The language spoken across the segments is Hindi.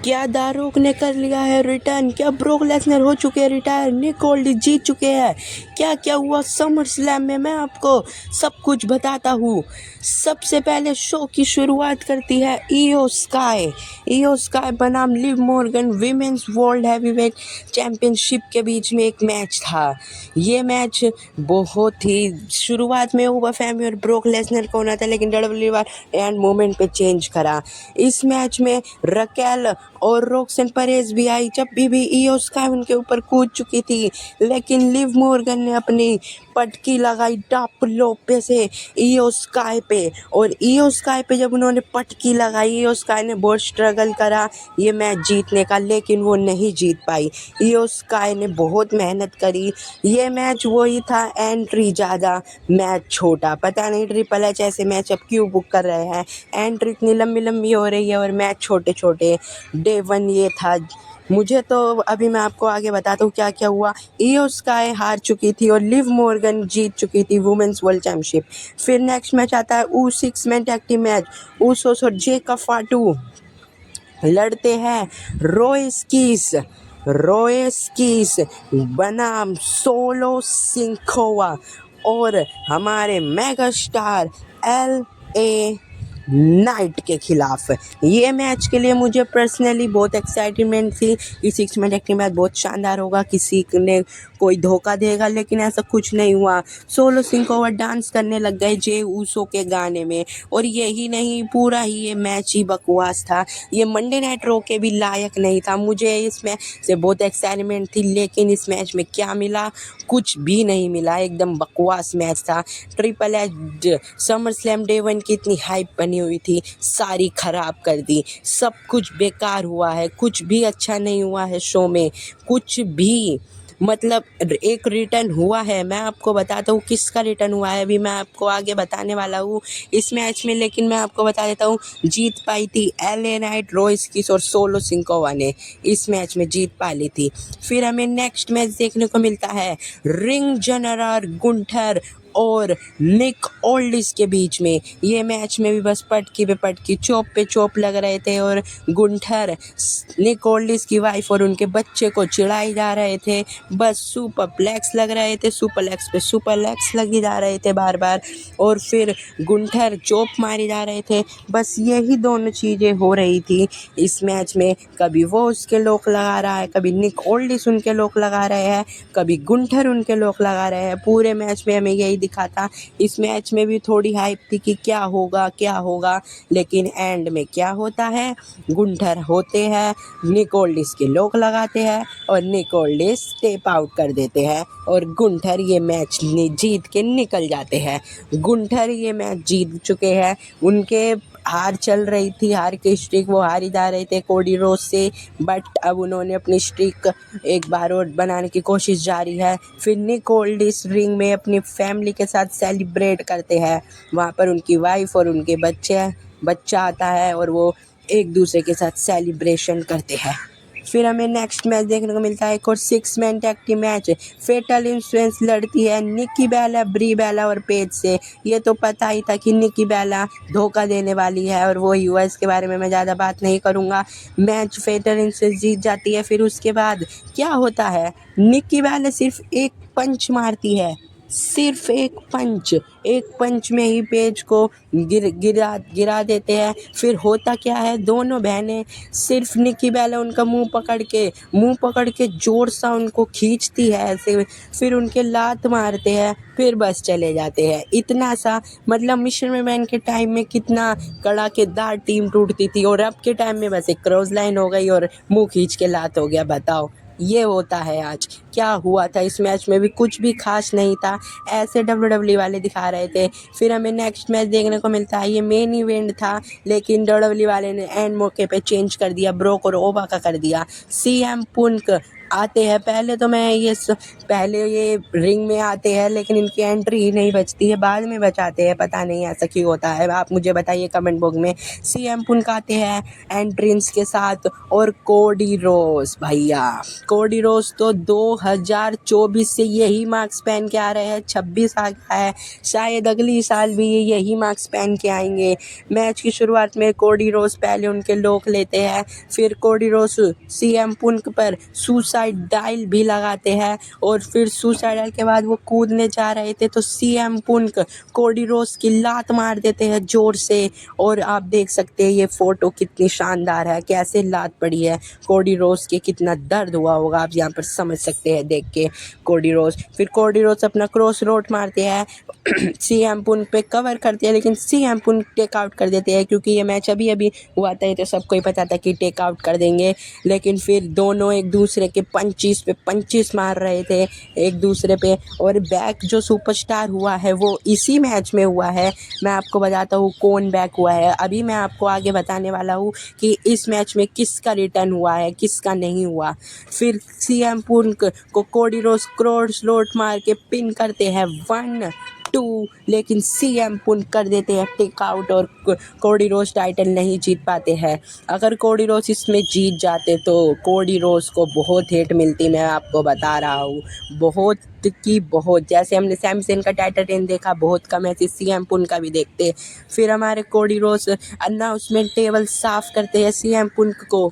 क्या दारोक ने कर लिया है रिटर्न? क्या ब्रोक लेसनर हो चुके हैं रिटायर? निक ओल्डिस जीत चुके हैं? क्या क्या हुआ समर स्लैम में मैं आपको सब कुछ बताता हूँ। सबसे पहले शो की शुरुआत करती है ईओ स्काई। ईओ स्काई बनाम Liv Morgan women's world heavyweight championship के बीच में एक मैच था। ये मैच बहुत ही शुरुआत में हुआ फैमी और ब्रोक लेसनर को होना था, लेकिन डब्ल्यूडब्ल्यूई एंड मोमेंट पे चेंज करा। इस मैच में रकेल और रोक्सन परेज भी आई। जब भी ईओ स्काई उनके ऊपर कूद चुकी थी, लेकिन लिव मॉर्गन ने अपनी पटकी लगाई टॉप लोपे से ईओ स्काई पे। और ईओ स्काई पे जब उन्होंने पटकी लगाई, ईओ स्काई ने बहुत स्ट्रगल करा ये मैच जीतने का, लेकिन वो नहीं जीत पाई। ईओ स्काई ने बहुत मेहनत करी। ये मैच वही था, एंट्री ज़्यादा मैच छोटा। पता नहीं ट्रिपल एच ऐसे मैच अब क्यों बुक कर रहे हैं। एंट्री इतनी लंबी लंबी हो रही है और मैच छोटे छोटे। डे 1 ये था। मुझे तो अभी मैं आपको आगे बताता हूँ क्या क्या हुआ। ईओ स्काई हार चुकी थी और लिव मॉर्गन जीत चुकी थी वुमेन्स वर्ल्ड चैंपियनशिप। फिर नेक्स्ट मैच आता है ऊ 6 man tag team match. Usos और जेकब फाटू लड़ते हैं रोएस्कीस बनाम सोलो सिंकोवा और हमारे मेगा स्टार LA नाइट के खिलाफ। ये मैच के लिए मुझे पर्सनली बहुत एक्साइटमेंट थी कि 6 मैन टैग टीम मैच बहुत शानदार होगा, किसी ने कोई धोखा देगा, लेकिन ऐसा कुछ नहीं हुआ। सोलो सिंकोवा डांस करने लग गए जे ऊसो के गाने में। और यही नहीं, पूरा ही ये मैच ही बकवास था। ये मंडे नाइट रो के भी लायक नहीं था। मुझे इस मैच से बहुत एक्साइटमेंट थी, लेकिन इस मैच में क्या मिला? कुछ भी नहीं मिला। एकदम बकवास मैच था। Triple H summer slam day 1 की इतनी हाइप बनी हुई थी, सारी खराब कर दी। सब कुछ बेकार हुआ है, कुछ भी अच्छा नहीं हुआ है शो में, कुछ भी। मतलब एक रिटर्न हुआ है, मैं आपको बताता हूँ किसका रिटर्न हुआ है, अभी मैं आपको आगे बताने वाला हूँ इस मैच में। लेकिन मैं आपको बता देता हूँ, जीत पाई थी LA नाइट, रोएस्कीस और सोलो सिंकोवा ने इस मैच में जीत पा ली थी। फिर हमें नेक्स्ट मैच देखने को मिलता है रिंग जनरल गुंटर और निक ओल्डिस के बीच में। ये मैच में भी बस पटकी पे पटकी, चोप पे चोप लग रहे थे और गुंठर निक ओल्डिस की वाइफ और उनके बच्चे को चिढ़ाई जा रहे थे। बस सुपरप्लेक्स लग रहे थे, सुपरप्लेक्स पे सुपरप्लेक्स लगी जा रहे थे बार बार, और फिर गुंठर चोप मारी जा रहे थे। बस यही दोनों चीज़ें हो रही थी इस मैच में। कभी वो उसके लोक लगा रहा है, कभी निक ओल्डिस उनके लोक लगा रहे हैं, कभी गुंठर उनके लोक लगा रहे हैं। पूरे मैच में हमें यही दिखा था। इस मैच में भी थोड़ी हाइप थी कि क्या होगा, लेकिन एंड में क्या होता है? गुंठर होते हैं, निक ओल्डिस के लोक लगाते हैं और निक ओल्डिस स्टेप आउट कर देते हैं और गुंठर ये मैच जीत के निकल जाते हैं। गुंठर ये मैच जीत चुके हैं। उनके हार चल रही थी, हार की स्ट्रीक, वो हार ही जा रहे थे कोडी रोज से, बट अब उन्होंने अपनी स्ट्रीक एक बार और बनाने की कोशिश जारी है। फिर निक ओल्डिस रिंग में अपनी फैमिली के साथ सेलिब्रेट करते हैं। वहाँ पर उनकी वाइफ और उनके बच्चा आता है और वो एक दूसरे के साथ सेलिब्रेशन करते हैं। फिर हमें नेक्स्ट मैच देखने को मिलता है एक और 6 man tag team match. Fatal influence लड़ती है निक्की बेला, ब्री बेला और पेज से। ये तो पता ही था कि निक्की बेला धोखा देने वाली है और वो यूएस के बारे में मैं ज़्यादा बात नहीं करूँगा। मैच फेटल इन्फ्लुएंस जीत जाती है। फिर उसके बाद क्या होता है? निक्की बेला सिर्फ एक पंच मारती है, सिर्फ एक पंच में ही पेज को गिरा देते हैं। फिर होता क्या है? दोनों बहनें सिर्फ निक्की बेला उनका मुंह पकड़ के जोर सा उनको खींचती है ऐसे, फिर उनके लात मारते हैं, फिर बस चले जाते हैं। इतना सा, मतलब मिशन मैन के टाइम में कितना कड़ाकेदार टीम टूटती थी और अब के टाइम में बस एक क्रॉस लाइन हो गई और मुंह खींच के लात हो गया। बताओ, ये होता है आज। क्या हुआ था इस मैच में? भी कुछ भी खास नहीं था, ऐसे WWE वाले दिखा रहे थे। फिर हमें नेक्स्ट मैच देखने को मिलता है, ये मेन इवेंट था, लेकिन WWE वाले ने एंड मौके पे चेंज कर दिया, ब्रोक और ओबा का कर दिया। CM पुंक आते हैं। पहले ये रिंग में आते हैं लेकिन इनकी एंट्री ही नहीं बचती है, बाद में बचाते हैं, पता नहीं ऐसा क्यों होता है। आप मुझे बताइए कमेंट बॉक्स में। सीएम पुंक आते हैं एंट्रेंस के साथ, और कोडी रोड्स भैया, कोडी रोड्स तो 2024 से यही मार्क्स पहन के आ रहे हैं। 26 आ गया है, शायद अगली साल भी ये यही मार्क्स पहन के आएंगे। मैच की शुरुआत में कोडी रोड्स पहले उनके लोक लेते हैं, फिर कोडी रोड्स सीएम पुंक पर सुसाइड डायल भी लगाते हैं, और फिर सुसाइड डायल के बाद वो कूदने जा रहे थे तो सीएम पुंक कोडी रोड्स की लात मार देते हैं ज़ोर से। और आप देख सकते हैं ये फ़ोटो कितनी शानदार है, कैसे लात पड़ी है कोडी रोड्स के, कितना दर्द हुआ होगा आप यहाँ पर समझ सकते हैं देख के कोडी रोड्स। फिर कोडी रोड्स अपना क्रॉस रोड मारते हैं सीएम पुंक पे कवर करते हैं, लेकिन सीएम पुंक टेक आउट कर देते हैं, क्योंकि ये मैच अभी अभी हुआ था तो सबको ही पता था कि टेक आउट कर देंगे। लेकिन फिर दोनों एक दूसरे के 25 पे 25 मार रहे थे एक दूसरे पे, और बैक जो सुपरस्टार हुआ है वो इसी मैच में हुआ है। मैं आपको बताता हूँ कौन बैक हुआ है, अभी मैं आपको आगे बताने वाला हूँ कि इस मैच में किसका रिटर्न हुआ है किसका नहीं हुआ। फिर सीएम पुंक को कोडी रोड्स क्रॉस रोड मार के पिन करते हैं 1-2, लेकिन सीएम पुंक कर देते हैं टेक आउट, और कोडी रोड्स टाइटल नहीं जीत पाते हैं। अगर कोडी रोड्स इसमें जीत जाते तो कोडी रोड्स को बहुत हेट मिलती, मैं आपको बता रहा हूँ, बहुत की बहुत। जैसे हमने सैमी ज़ेन का टाइटल रेन देखा, बहुत कम ऐसे सीएम पुंक का भी देखते। फिर हमारे कोडी रोड्स अनाउंसमेंट टेबल साफ करते हैं सीएम पुंक को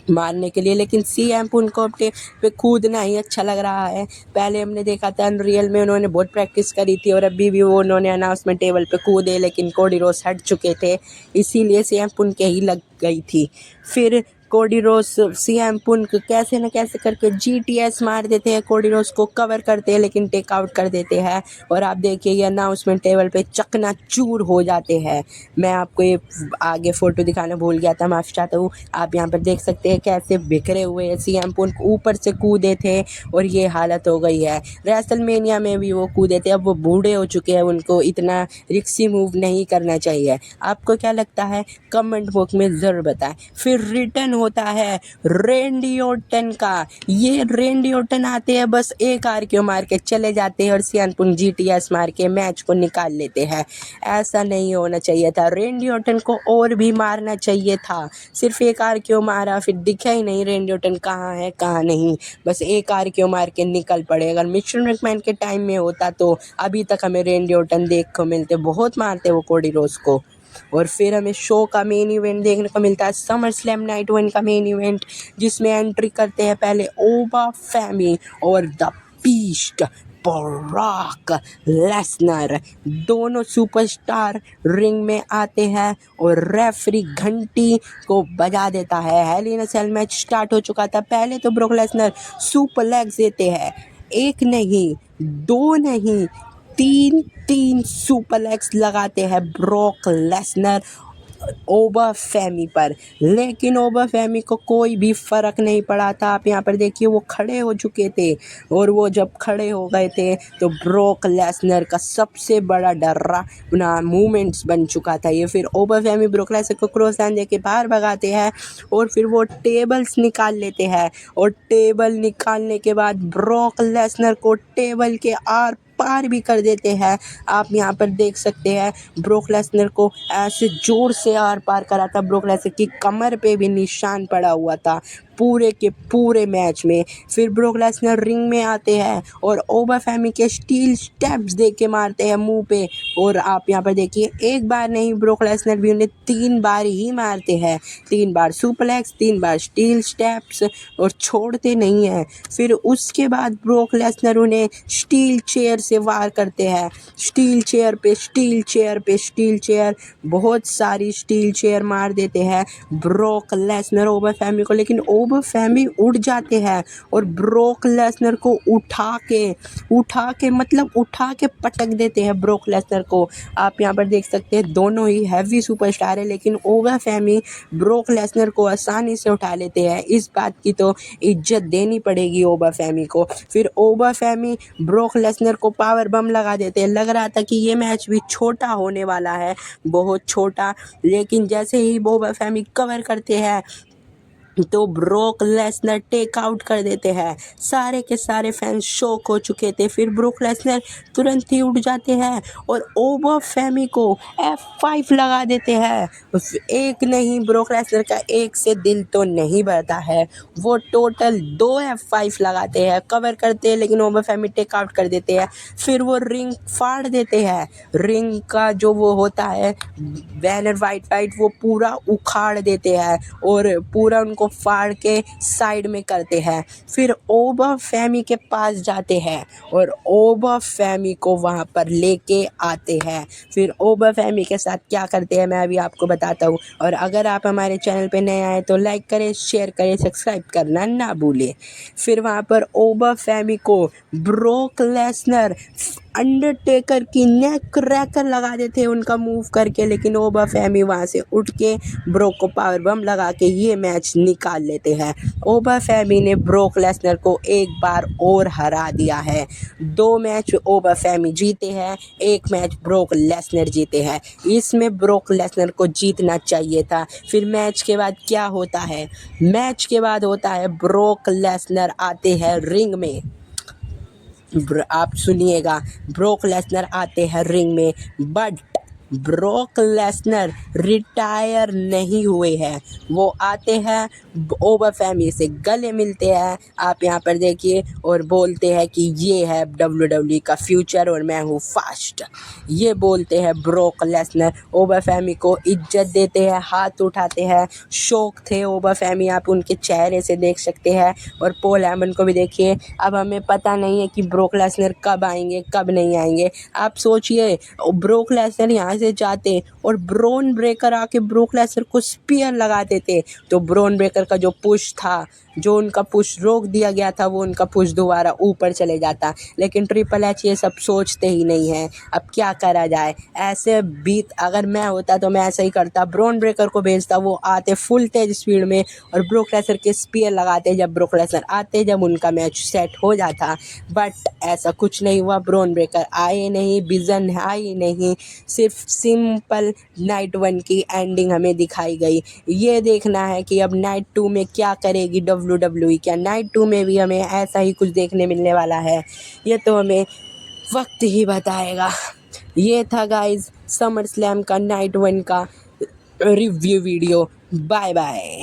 मारने के लिए, लेकिन सीएम पुंक को पे कूदना ही अच्छा लग रहा है। पहले हमने देखा था अनरियल में उन्होंने बहुत प्रैक्टिस करी थी, और अभी भी वो उन्होंने अनाउंसमेंट टेबल पे कूदे, लेकिन कोडी रोड्स हट चुके थे, इसीलिए सीएम पुंक के ही लग गई थी। फिर कोडी रोड्स सीएम पुंक कैसे न कैसे करके जीटीएस मार देते हैं, कोडी रोड्स को कवर करते हैं लेकिन टेक आउट कर देते हैं, और आप देखिए ये अनाउंसमेंट टेबल पे चकनाचूर हो जाते हैं। मैं आपको ये आगे फ़ोटो दिखाना भूल गया था, माफ़ी चाहता हूँ। आप यहाँ पर देख सकते हैं कैसे बिखरे हुए हैं सीएम पुंक, ऊपर से कूदे थे और ये हालत हो गई है। रेसलमेनिया में भी वो कूदे थे, अब वो बूढ़े हो चुके हैं, उनको इतना रिक्सी मूव नहीं करना चाहिए। आपको क्या लगता है कमेंट बॉक्स में ज़रूर बताएं। फिर रिटर्न होता है रेंडी ऑर्टन का। ये रेंडी ऑर्टन आते हैं, बस एक आरक्यू मार के चले जाते हैं और सीएम पुंक जीटीएस मार के मैच को निकाल लेते हैं। ऐसा नहीं होना चाहिए था, रेंडी ऑर्टन को और भी मारना चाहिए था। सिर्फ एक आरक्यू मारा, फिर दिखा ही नहीं रेंडी ऑर्टन कहाँ है कहाँ नहीं, बस एक आरक्यू मार के निकल पड़े। अगर मिस्टर मैकमैन के टाइम में होता तो अभी तक हमें रेंडी ऑर्टन देख को मिलते, बहुत मारते वो कोडी रोड्स को। और फिर हमें शो का मेन इवेंट देखने को मिलता है, समर स्लैम नाइट 1 का मेन इवेंट, जिसमें एंट्री करते हैं पहले ओबा फेमी और द बीस्ट ब्रॉक लेसनर। दोनों सुपरस्टार रिंग में आते हैं और रेफरी घंटी को बजा देता है। हेल इन अ सेल मैच स्टार्ट हो चुका था। पहले तो ब्रॉक लेसनर सुपर लेग्स देते हैं, एक नहीं दो नहीं तीन सुपर लेग्स लगाते हैं ब्रॉक लेसनर ओबा फेमी पर, लेकिन ओबा फेमी को कोई भी फ़र्क नहीं पड़ा था। आप यहाँ पर देखिए वो खड़े हो चुके थे, और वो जब खड़े हो गए थे तो ब्रॉक लेसनर का सबसे बड़ा डरावना मूवमेंट्स बन चुका था ये। फिर ओबा फेमी ब्रॉक लेसनर को क्रॉस लाइन देके बाहर भगाते हैं, और फिर वो टेबल्स निकाल लेते हैं, और टेबल निकालने के बाद ब्रॉक लेसनर को टेबल के आर पार भी कर देते हैं। आप यहाँ पर देख सकते हैं ब्रॉक लेसनर को ऐसे ज़ोर से आर पार करा था, ब्रॉक लेसनर की कमर पे भी निशान पड़ा हुआ था पूरे के पूरे मैच में। फिर ब्रॉक लेसनर रिंग में आते हैं और ओबा फेमी के स्टील स्टेप्स दे के मारते हैं मुंह पे, और आप यहाँ पर देखिए एक बार नहीं ब्रॉक लेसनर भी उन्हें 3 बार ही मारते हैं, 3 बार सुपरलेक्स 3 बार स्टील स्टेप्स, और छोड़ते नहीं हैं। फिर उसके बाद ब्रॉक लेसनर उन्हें स्टील चेयर से वार करते हैं, स्टील चेयर पे स्टील चेयर पे स्टील चेयर, बहुत सारी स्टील चेयर मार देते हैं ब्रॉक लेसनर ओबा फेमी को, लेकिन ओबा फेमी उड़ जाते हैं और ब्रॉक लेसनर को उठा के पटक देते हैं ब्रॉक लेसनर को। आप यहाँ पर देख सकते हैं दोनों ही हैवी सुपरस्टार है, लेकिन ओबा फेमी ब्रॉक लेसनर को आसानी से उठा लेते हैं। इस बात की तो इज्जत देनी पड़ेगी ओबा फेमी को। फिर ओबा फेमी ब्रॉक लेसनर को पावर बम लगा देते हैं। लग रहा था कि ये मैच भी छोटा होने वाला है, बहुत छोटा, लेकिन जैसे ही ओबा फेमी कवर करते हैं तो ब्रोक लेसनर टेक आउट कर देते हैं। सारे के सारे फैंस शॉक हो चुके थे। फिर ब्रोक लेसनर तुरंत ही उठ जाते हैं और ओबा फेमी को F5 लगा देते हैं। एक नहीं, ब्रोक लेसनर का एक से दिल तो नहीं भरता है, वो टोटल 2 F5 लगाते हैं, कवर करते हैं, लेकिन ओबा फेमी टेक आउट कर देते हैं। फिर वो रिंग फाड़ देते हैं। रिंग का जो वो होता है बैनर वाइट वो पूरा उखाड़ देते हैं और पूरा उनको फाड़ के साइड में करते हैं। फिर ओबा फेमी के पास जाते हैं और ओबा फेमी को वहाँ पर लेके आते हैं। फिर ओबा फेमी के साथ क्या करते हैं मैं अभी आपको बताता हूँ। और अगर आप हमारे चैनल पे नए आए तो लाइक करें, शेयर करें, सब्सक्राइब करना ना भूलें। फिर वहाँ पर ओबा फेमी को ब्रोक लेसनर अंडरटेकर की नेक क्रैकर लगा देते हैं उनका मूव करके, लेकिन ओबा फेमी वहाँ से उठ के ब्रोक को पावर बम लगा के ये मैच निकाल लेते हैं। ओबा फेमी ने ब्रोक लेसनर को एक बार और हरा दिया है। 2 मैच ओबा फेमी जीते हैं, 1 मैच ब्रोक लेसनर जीते हैं। इसमें ब्रोक लेसनर को जीतना चाहिए था। फिर मैच के बाद क्या होता है? मैच के बाद होता है ब्रोक लेसनर आते हैं रिंग में। आप सुनिएगा, ब्रोक लेसनर आते हैं रिंग में, बट ब्रोक लेसनर रिटायर नहीं हुए हैं। वो आते हैं, ओबा फेमी से गले मिलते हैं, आप यहाँ पर देखिए, और बोलते हैं कि ये है WWE का फ्यूचर और मैं हूँ फास्ट। ये बोलते हैं ब्रोक लेसनर। ओबा फेमी को इज्जत देते हैं, हाथ उठाते हैं। शौक थे ओबा फेमी, आप उनके चेहरे से देख सकते हैं। और पॉल हेमन को भी देखिए। अब हमें पता नहीं है कि ब्रोक लेसनर कब आएंगे, कब नहीं आएंगे। आप सोचिए, ब्रोक लेसनर यहाँ से जाते और ब्रोन ब्रेकर आके ब्रोक लेसनर को स्पीयर लगा देते, तो ब्रोन ब्रेकर का जो पुश था, जो उनका पुश रोक दिया गया था, वो उनका पुश दोबारा ऊपर चले जाता। लेकिन ट्रिपल एच ये सब सोचते ही नहीं है। अब क्या करा जाए, ऐसे बीत अगर मैं होता तो मैं ऐसा ही करता, ब्रोन ब्रेकर को भेजता, वो आते फुल तेज स्पीड में और ब्रोक लेसनर के स्पीयर लगाते जब ब्रोक लेसनर आते, जब उनका मैच सेट हो जाता। बट ऐसा कुछ नहीं हुआ, ब्रोन ब्रेकर आए नहीं, बिजन आए नहीं, सिर्फ सिंपल नाइट 1 की एंडिंग हमें दिखाई गई। ये देखना है कि अब नाइट 2 में क्या करेगी WWE। क्या नाइट 2 में भी हमें ऐसा ही कुछ देखने मिलने वाला है? ये तो हमें वक्त ही बताएगा। ये था गाइस समर स्लैम का नाइट 1 का रिव्यू वीडियो। Bye bye.